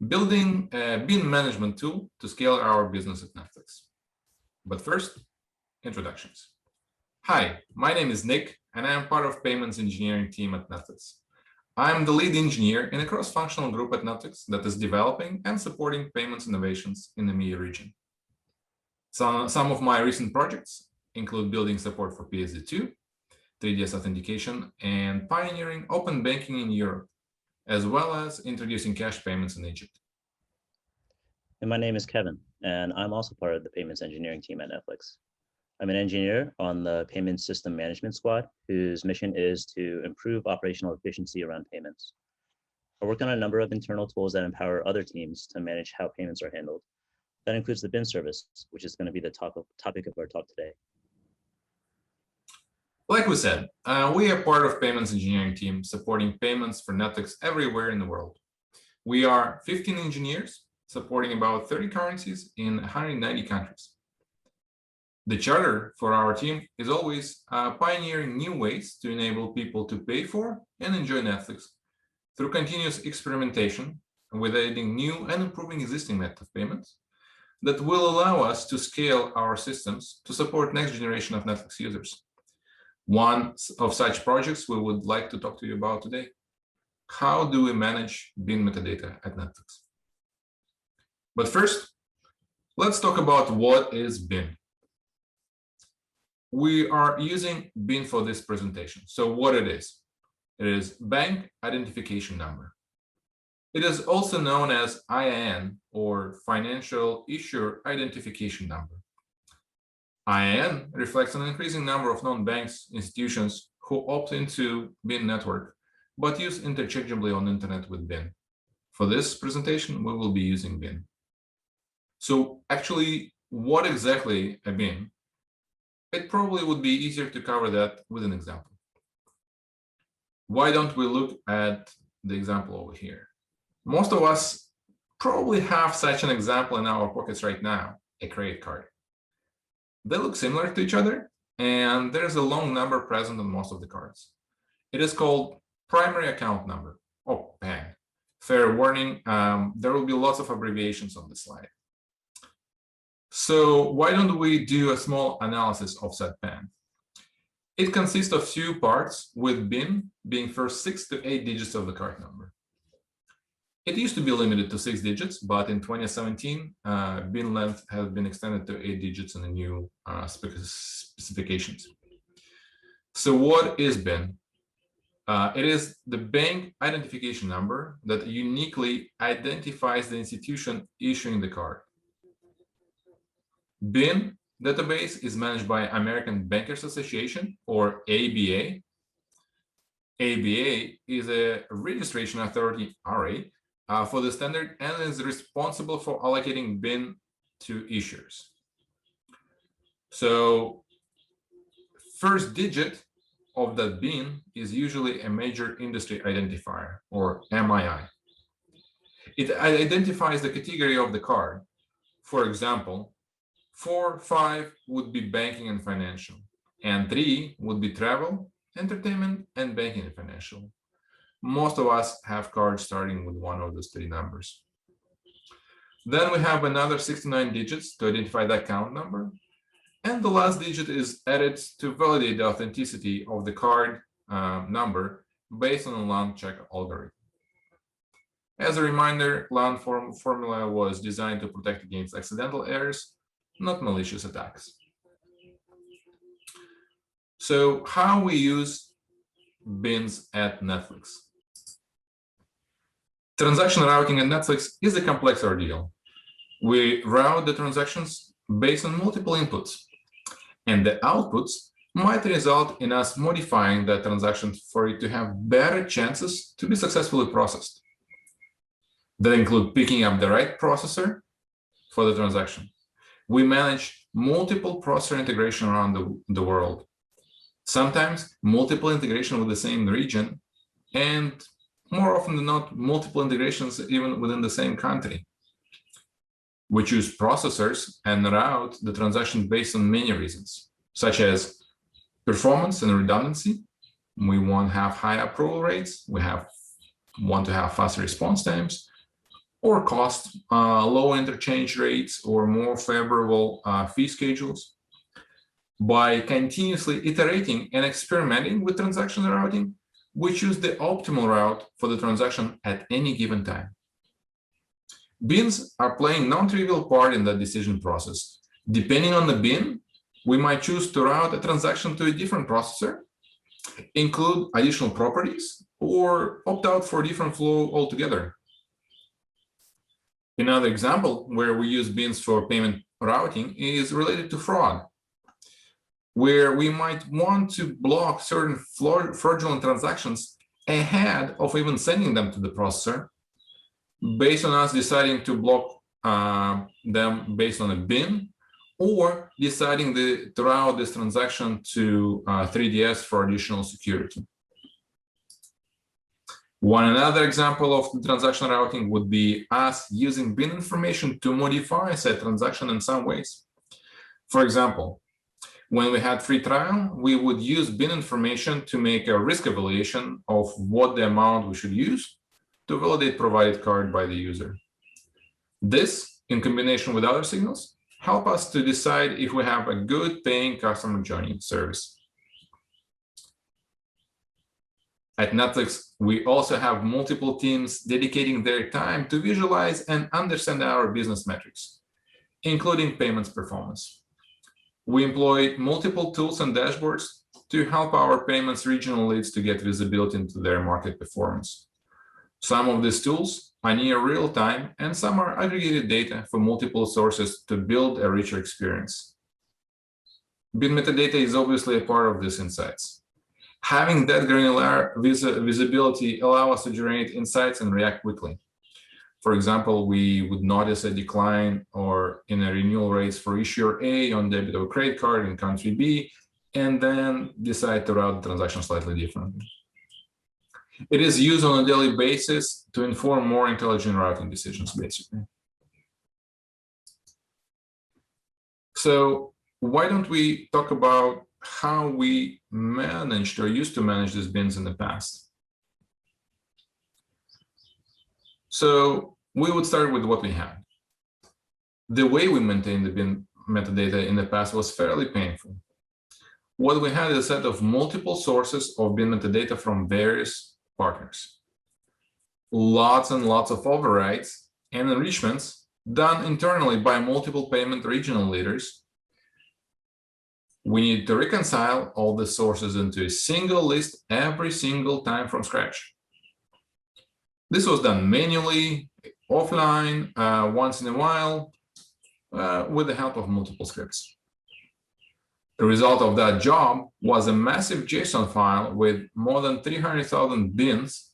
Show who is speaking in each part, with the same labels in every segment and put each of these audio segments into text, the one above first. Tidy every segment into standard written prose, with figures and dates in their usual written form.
Speaker 1: building a bin management tool to scale our business at Netflix. But first, introductions. Hi, my name is Nick, and I am part of payments engineering team at Netflix. I'm the lead engineer in a cross-functional group at Netflix that is developing and supporting payments innovations in the EMEA region. Some of my recent projects include building support for PSD2, 3DS authentication, and pioneering open banking in Europe, as well as introducing cash payments in Egypt.
Speaker 2: And my name is Kevin, and I'm also part of the payments engineering team at Netflix. I'm an engineer on the Payment System Management Squad, whose mission is to improve operational efficiency around payments. I work on a number of internal tools that empower other teams to manage how payments are handled. That includes the bin service, which is going to be the topic of our talk today.
Speaker 1: Like we said, we are part of payments engineering team supporting payments for Netflix everywhere in the world. We are 15 engineers supporting about 30 currencies in 190 countries. The charter for our team is always pioneering new ways to enable people to pay for and enjoy Netflix through continuous experimentation with adding new and improving existing methods of payments that will allow us to scale our systems to support next generation of Netflix users. One of such projects we would like to talk to you about today. How do we manage bin metadata at Netflix? But first, let's talk about what is bin. We are using bin for this presentation. So what it is bank identification number. It is also known as IIN, or financial issuer identification number. IIN reflects an increasing number of non-banks institutions who opt into bin network, but use interchangeably on internet with bin. For this presentation, we will be using bin. So actually, what exactly a bin? It probably would be easier to cover that with an example. Why don't we look at the example over here? Most of us probably have such an example in our pockets right now, a credit card. They look similar to each other, and there's a long number present on most of the cards. It is called primary account number, or PAN. Fair warning, there will be lots of abbreviations on this slide. So why don't we do a small analysis of said PAN? It consists of few parts, with bin being first 6 to 8 digits of the card number. It used to be limited to 6 digits, but in 2017, bin length has been extended to 8 digits in the new specifications. So what is bin? It is the bank identification number that uniquely identifies the institution issuing the card. bin database is managed by American Bankers Association, or ABA. ABA is a registration authority, RA, for the standard and is responsible for allocating bin to issuers. So first digit of that bin is usually a major industry identifier, or MII. It identifies the category of the card. For example, 4, 5 would be banking and financial, and 3 would be travel, entertainment, and banking and financial. Most of us have cards starting with one of those 3 numbers. Then we have another 69 digits to identify the account number, and the last digit is added to validate the authenticity of the card number based on a LAN check algorithm. As a reminder, LAN formula was designed to protect against accidental errors, not malicious attacks. So how we use bins at Netflix? Transaction routing at Netflix is a complex ordeal. We route the transactions based on multiple inputs, and the outputs might result in us modifying the transaction for it to have better chances to be successfully processed. That include picking up the right processor for the transaction. We manage multiple processor integration around the world. Sometimes multiple integration with the same region, and more often than not, multiple integrations even within the same country. We choose processors and route the transaction based on many reasons, such as performance and redundancy. We want to have high approval rates. We want to have faster response times, or cost, low interchange rates, or more favorable fee schedules. By continuously iterating and experimenting with transaction routing, we choose the optimal route for the transaction at any given time. Bins are playing non-trivial part in the decision process. Depending on the bin, we might choose to route a transaction to a different processor, include additional properties, or opt out for a different flow altogether. Another example where we use bins for payment routing is related to fraud, where we might want to block certain fraudulent transactions ahead of even sending them to the processor, based on us deciding to block them based on a bin, or deciding to route this transaction to 3DS for additional security. One another example of the transaction routing would be us using bin information to modify said transaction in some ways. For example, when we had free trial, we would use bin information to make a risk evaluation of what the amount we should use to validate provided card by the user. This, in combination with other signals, help us to decide if we have a good paying customer journey service. At Netflix, we also have multiple teams dedicating their time to visualize and understand our business metrics, including payments performance. We employ multiple tools and dashboards to help our payments regional leads to get visibility into their market performance. Some of these tools are near real time, and some are aggregated data from multiple sources to build a richer experience. Bin metadata is obviously a part of these insights. Having that granular visibility allows us to generate insights and react quickly. For example, we would notice a decline or in a renewal rates for issuer A on debit or credit card in country B, and then decide to route the transaction slightly differently. It is used on a daily basis to inform more intelligent routing decisions, basically. So why don't we talk about how we managed or used to manage these bins in the past? So we would start with what we had. The way we maintained the bin metadata in the past was fairly painful. What we had is a set of multiple sources of bin metadata from various partners. Lots and lots of overrides and enrichments done internally by multiple payment regional leaders. We need to reconcile all the sources into a single list every single time from scratch. This was done manually, offline, once in a while, with the help of multiple scripts. The result of that job was a massive JSON file with more than 300,000 bins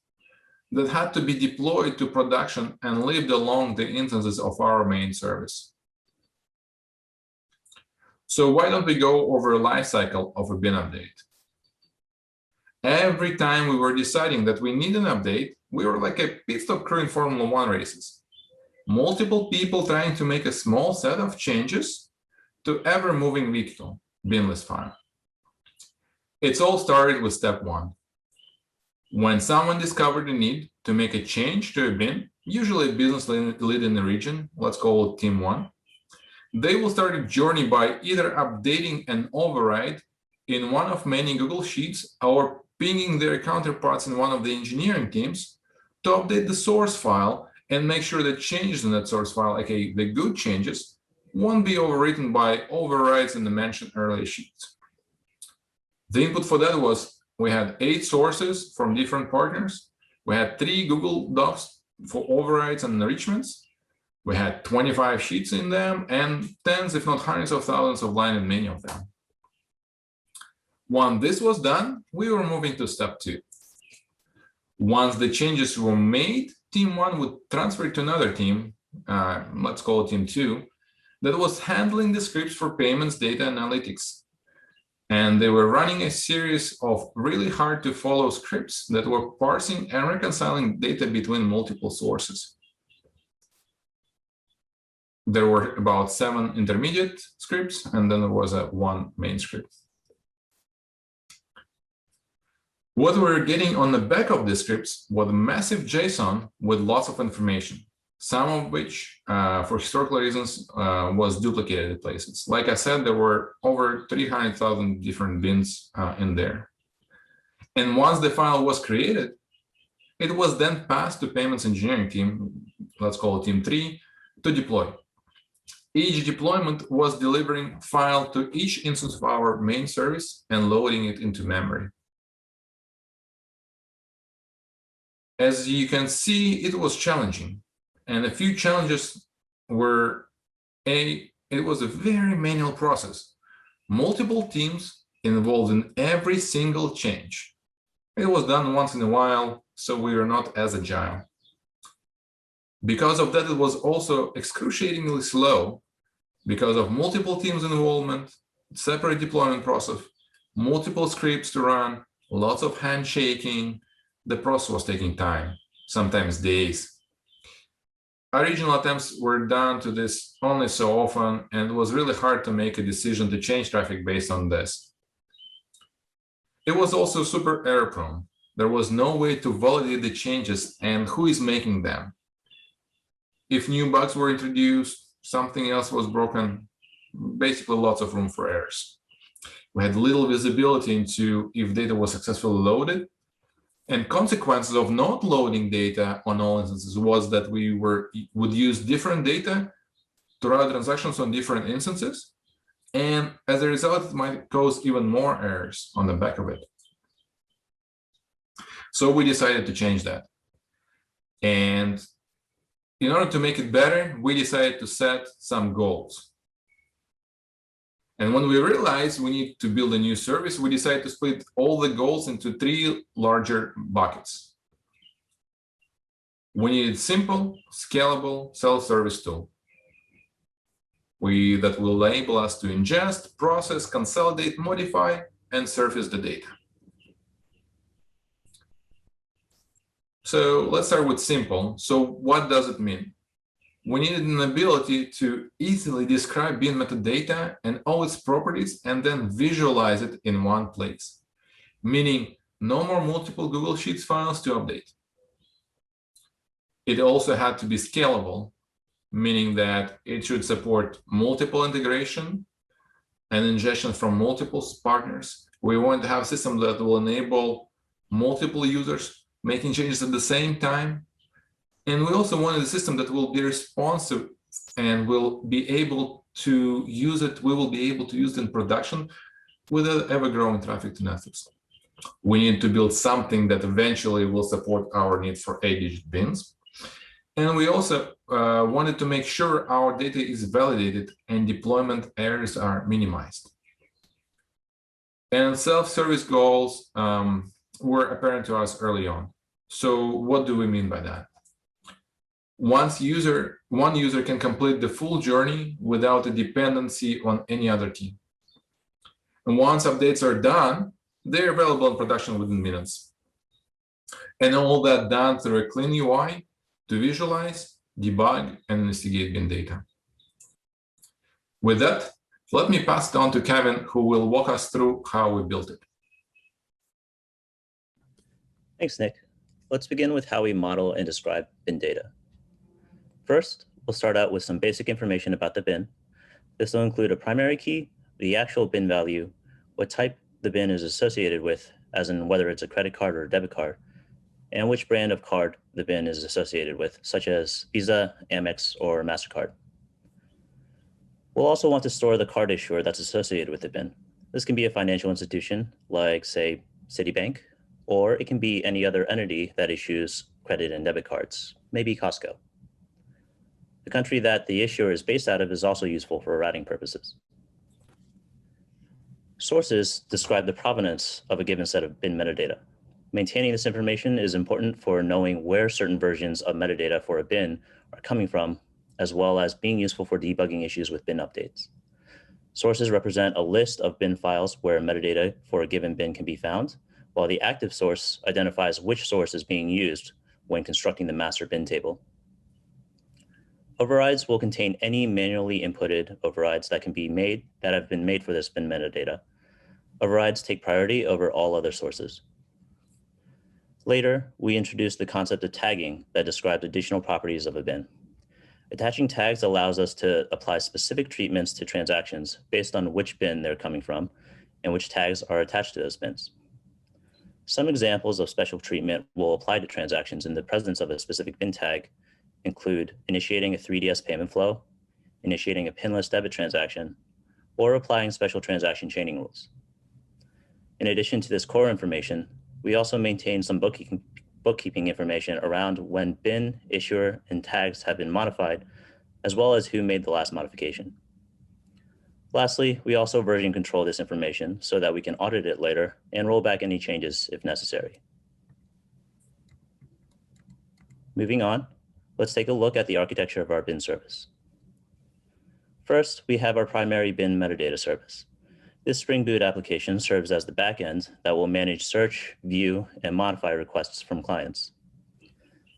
Speaker 1: that had to be deployed to production and lived along the instances of our main service. So why don't we go over a life cycle of a bin update? Every time we were deciding that we need an update, we were like a pit stop crew in Formula 1 races. Multiple people trying to make a small set of changes to ever-moving vehicle, binless file. It's all started with step 1. When someone discovered the need to make a change to a bin, usually a business lead in the region, let's call it team 1, they will start a journey by either updating an override in one of many Google Sheets or pinging their counterparts in one of the engineering teams to update the source file and make sure that changes in that source file, aka the good changes, won't be overwritten by overrides in the mentioned earlier sheets. The input for that was we had 8 sources from different partners. We had 3 Google Docs for overrides and enrichments. We had 25 sheets in them and tens, if not hundreds of thousands of lines in many of them. Once this was done, we were moving to step 2. Once the changes were made, team 1 would transfer to another team, let's call it team 2, that was handling the scripts for payments, data, analytics. And they were running a series of really hard to follow scripts that were parsing and reconciling data between multiple sources. There were about 7 intermediate scripts, and then there was one main script. What we were getting on the back of the scripts was a massive JSON with lots of information. some of which, for historical reasons, was duplicated in places. Like I said, there were over 300,000 different bins in there. And once the file was created, it was then passed to payments engineering team, let's call it team 3, to deploy. Each deployment was delivering file to each instance of our main service and loading it into memory. As you can see, it was challenging. And a few challenges were, it was a very manual process. Multiple teams involved in every single change. It was done once in a while, so we were not as agile. Because of that, it was also excruciatingly slow because of multiple teams involvement, separate deployment process, multiple scripts to run, lots of handshaking. The process was taking time, sometimes days. Original attempts were done to this only so often, and it was really hard to make a decision to change traffic based on this. It was also super error prone. There was no way to validate the changes and who is making them. If new bugs were introduced, something else was broken, basically lots of room for errors. We had little visibility into if data was successfully loaded, and consequences of not loading data on all instances was that we would use different data to route transactions on different instances. And as a result, it might cause even more errors on the back of it. So we decided to change that. And in order to make it better, we decided to set some goals. And when we realized we need to build a new service, we decided to split all the goals into 3 larger buckets. We needed simple, scalable, self-service tool that will enable us to ingest, process, consolidate, modify, and surface the data. So let's start with simple. So what does it mean? We needed an ability to easily describe bin metadata and all its properties and then visualize it in one place, meaning no more multiple Google Sheets files to update. It also had to be scalable, meaning that it should support multiple integration and ingestion from multiple partners. We want to have a system that will enable multiple users making changes at the same time. And we also wanted a system that will be responsive and will be able to use it. We will be able to use it in production with an ever-growing traffic to Netflix. We need to build something that eventually will support our need for 8-digit bins. And we also wanted to make sure our data is validated and deployment errors are minimized. And self-service goals were apparent to us early on. So what do we mean by that? One user can complete the full journey without a dependency on any other team. And once updates are done, they're available in production within minutes. And all that done through a clean UI to visualize, debug, and investigate bin data. With that, let me pass it on to Kevin, who will walk us through how we built it.
Speaker 2: Thanks, Nick. Let's begin with how we model and describe bin data. First, we'll start out with some basic information about the bin. This will include a primary key, the actual bin value, what type the bin is associated with, as in whether it's a credit card or a debit card, and which brand of card the bin is associated with, such as Visa, Amex, or MasterCard. We'll also want to store the card issuer that's associated with the bin. This can be a financial institution, like, say, Citibank, or it can be any other entity that issues credit and debit cards, maybe Costco. The country that the issuer is based out of is also useful for routing purposes. Sources describe the provenance of a given set of bin metadata. Maintaining this information is important for knowing where certain versions of metadata for a bin are coming from, as well as being useful for debugging issues with bin updates. Sources represent a list of bin files where metadata for a given bin can be found, while the active source identifies which source is being used when constructing the master bin table. Overrides will contain any manually inputted overrides that have been made for this bin metadata. Overrides take priority over all other sources. Later, we introduced the concept of tagging that describes additional properties of a bin. Attaching tags allows us to apply specific treatments to transactions based on which bin they're coming from and which tags are attached to those bins. Some examples of special treatment will apply to transactions in the presence of a specific bin tag include initiating a 3DS payment flow, initiating a pinless debit transaction, or applying special transaction chaining rules. In addition to this core information, we also maintain some bookkeeping information around when bin, issuer, and tags have been modified, as well as who made the last modification. Lastly, we also version control this information so that we can audit it later and roll back any changes if necessary. Moving on, let's take a look at the architecture of our bin service. First, we have our primary bin metadata service. This Spring Boot application serves as the backend that will manage search, view, and modify requests from clients.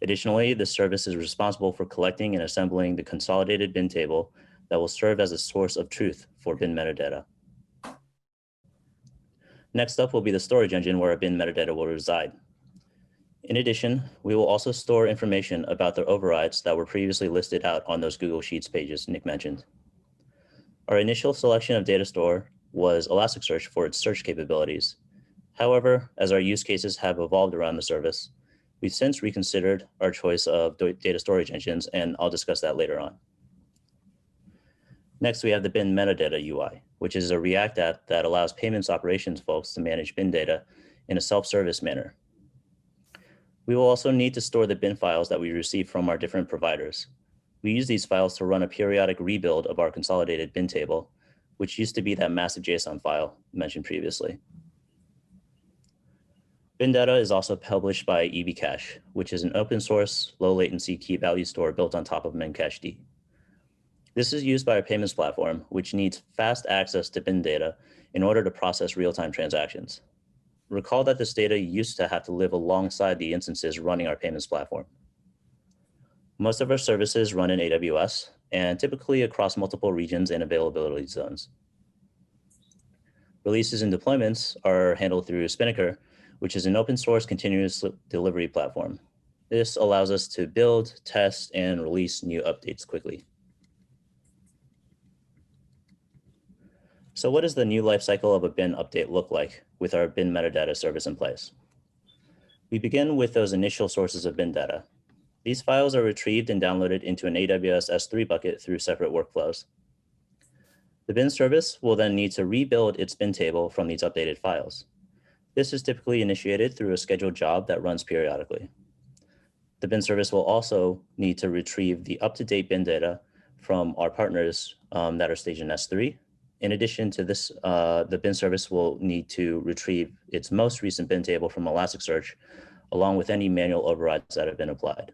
Speaker 2: Additionally, this service is responsible for collecting and assembling the consolidated bin table that will serve as a source of truth for bin metadata. Next up will be the storage engine where our bin metadata will reside. In addition, we will also store information about the overrides that were previously listed out on those Google Sheets pages Nick mentioned. Our initial selection of data store was Elasticsearch for its search capabilities. However, as our use cases have evolved around the service, we've since reconsidered our choice of data storage engines, and I'll discuss that later on. Next, we have the bin metadata UI, which is a React app that allows payments operations folks to manage bin data in a self-service manner. We will also need to store the bin files that we receive from our different providers. We use these files to run a periodic rebuild of our consolidated bin table, which used to be that massive JSON file mentioned previously. Bin data is also published by EBCache, which is an open source, low latency key value store built on top of Memcached. This is used by our payments platform, which needs fast access to bin data in order to process real-time transactions. Recall that this data used to have to live alongside the instances running our payments platform. Most of our services run in AWS and typically across multiple regions and availability zones. Releases and deployments are handled through Spinnaker, which is an open source continuous delivery platform. This allows us to build, test, and release new updates quickly. So what does the new lifecycle of a bin update look like with our bin metadata service in place? We begin with those initial sources of bin data. These files are retrieved and downloaded into an AWS S3 bucket through separate workflows. The bin service will then need to rebuild its bin table from these updated files. This is typically initiated through a scheduled job that runs periodically. The bin service will also need to retrieve the up-to-date bin data from our partners that are staged in S3. In addition to this, the bin service will need to retrieve its most recent bin table from Elasticsearch, along with any manual overrides that have been applied.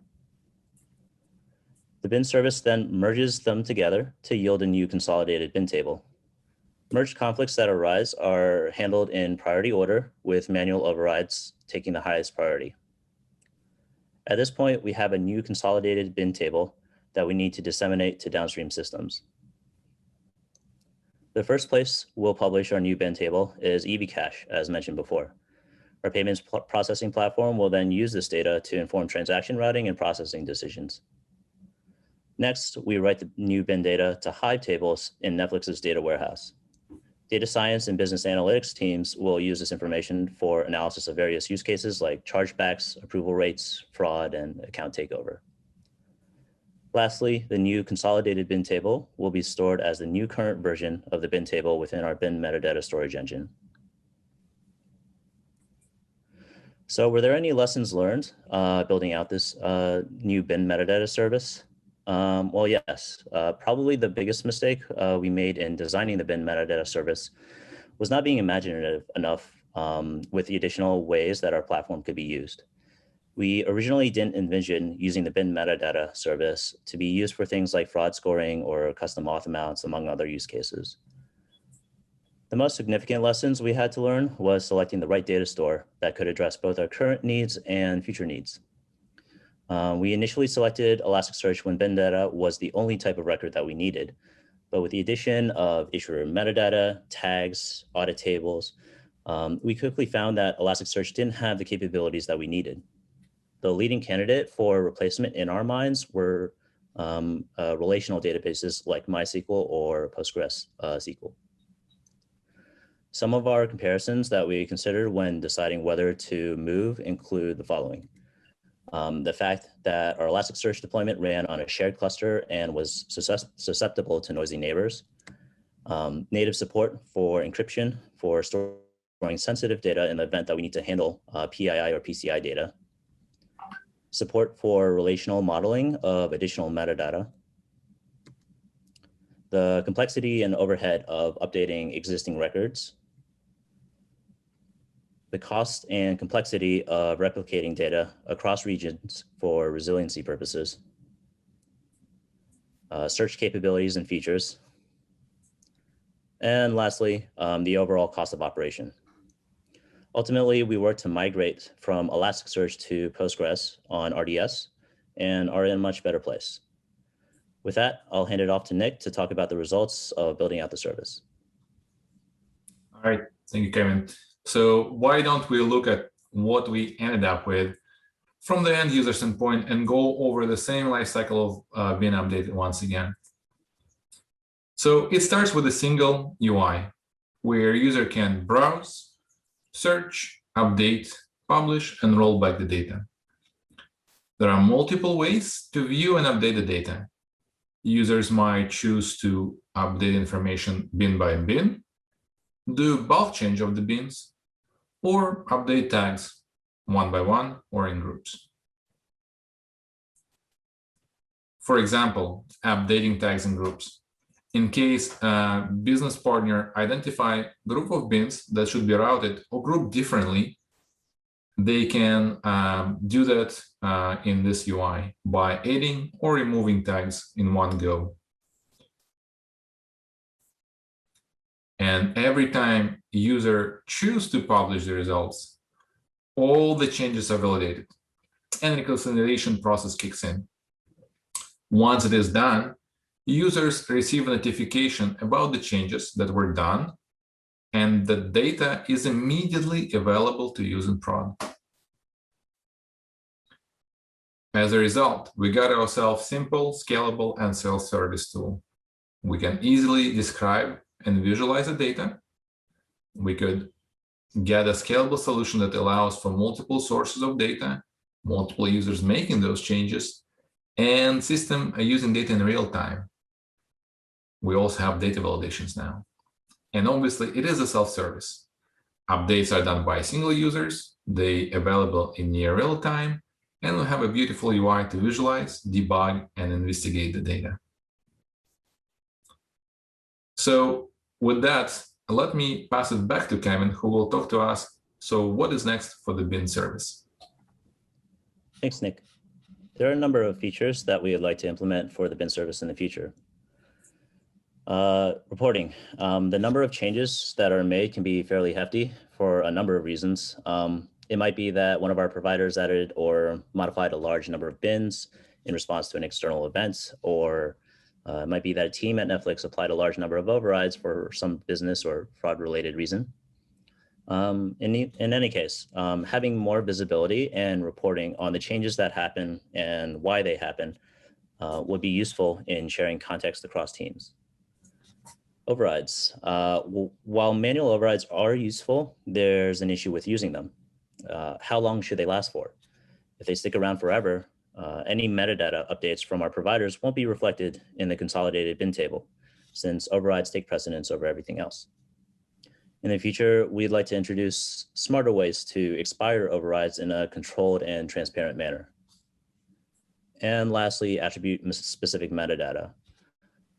Speaker 2: The bin service then merges them together to yield a new consolidated bin table. Merge conflicts that arise are handled in priority order, with manual overrides taking the highest priority. At this point, we have a new consolidated bin table that we need to disseminate to downstream systems. The first place we'll publish our new bin table is EBCache, as mentioned before. Our payments processing platform will then use this data to inform transaction routing and processing decisions. Next, we write the new bin data to Hive tables in Netflix's data warehouse. Data science and business analytics teams will use this information for analysis of various use cases like chargebacks, approval rates, fraud, and account takeover. Lastly, the new consolidated bin table will be stored as the new current version of the bin table within our bin metadata storage engine. So were there any lessons learned building out this new bin metadata service? Well, yes. Probably the biggest mistake we made in designing the bin metadata service was not being imaginative enough with the additional ways that our platform could be used. We originally didn't envision using the bin metadata service to be used for things like fraud scoring or custom auth amounts, among other use cases. The most significant lessons we had to learn was selecting the right data store that could address both our current needs and future needs. We initially selected Elasticsearch when bin data was the only type of record that we needed. But with the addition of issuer metadata, tags, audit tables, we quickly found that Elasticsearch didn't have the capabilities that we needed. The leading candidate for replacement in our minds were relational databases like MySQL or PostgreSQL. Some of our comparisons that we considered when deciding whether to move include the following. The fact that our Elasticsearch deployment ran on a shared cluster and was susceptible to noisy neighbors. Native support for encryption for storing sensitive data in the event that we need to handle PII or PCI data. Support for relational modeling of additional metadata. The complexity and overhead of updating existing records. The cost and complexity of replicating data across regions for resiliency purposes. Search capabilities and features. And lastly, the overall cost of operation. Ultimately, we worked to migrate from Elasticsearch to Postgres on RDS and are in a much better place. With that, I'll hand it off to Nick to talk about the results of building out the service.
Speaker 1: All right, thank you, Kevin. So why don't we look at what we ended up with from the end user standpoint and go over the same lifecycle of being updated once again. So it starts with a single UI where user can browse, search, update, publish, and roll back the data. There are multiple ways to view and update the data. Users might choose to update information bin by bin, do bulk change of the bins, or update tags one by one or in groups. For example, updating tags in groups. In case a business partner identify a group of bins that should be routed or grouped differently, they can do that in this UI by adding or removing tags in one go. And every time user choose to publish the results, all the changes are validated and reconciliation process kicks in. Once it is done, users receive a notification about the changes that were done, and the data is immediately available to use in prod. As a result, we got ourselves simple, scalable, and self-service tool. We can easily describe and visualize the data. We could get a scalable solution that allows for multiple sources of data, multiple users making those changes, and system using data in real time. We also have data validations now. And obviously, it is a self-service. Updates are done by single users. They available in near real time, and we have a beautiful UI to visualize, debug, and investigate the data. So with that, let me pass it back to Kevin, who will talk to us. So what is next for the bin service?
Speaker 2: Thanks, Nick. There are a number of features that we would like to implement for the bin service in the future. Reporting. The number of changes that are made can be fairly hefty for a number of reasons. It might be that one of our providers added or modified a large number of bins in response to an external event, or it might be that a team at Netflix applied a large number of overrides for some business or fraud-related reason. In any case, having more visibility and reporting on the changes that happen and why they happen would be useful in sharing context across teams. Overrides. While manual overrides are useful, there's an issue with using them. How long should they last for? If they stick around forever, any metadata updates from our providers won't be reflected in the consolidated bin table, since overrides take precedence over everything else. In the future, we'd like to introduce smarter ways to expire overrides in a controlled and transparent manner. And lastly, attribute-specific metadata.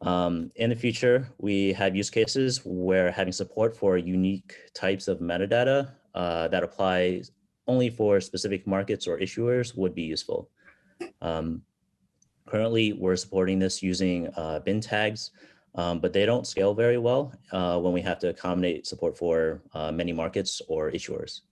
Speaker 2: In the future, we have use cases where having support for unique types of metadata that apply only for specific markets or issuers would be useful. Currently, we're supporting this using bin tags, but they don't scale very well when we have to accommodate support for many markets or issuers.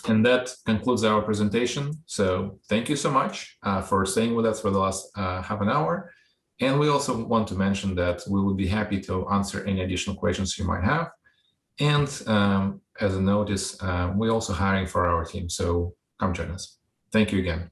Speaker 1: And that concludes our presentation. So thank you so much for staying with us for the last half an hour. And we also want to mention that we would be happy to answer any additional questions you might have. And as a notice, we're also hiring for our team. So come join us. Thank you again.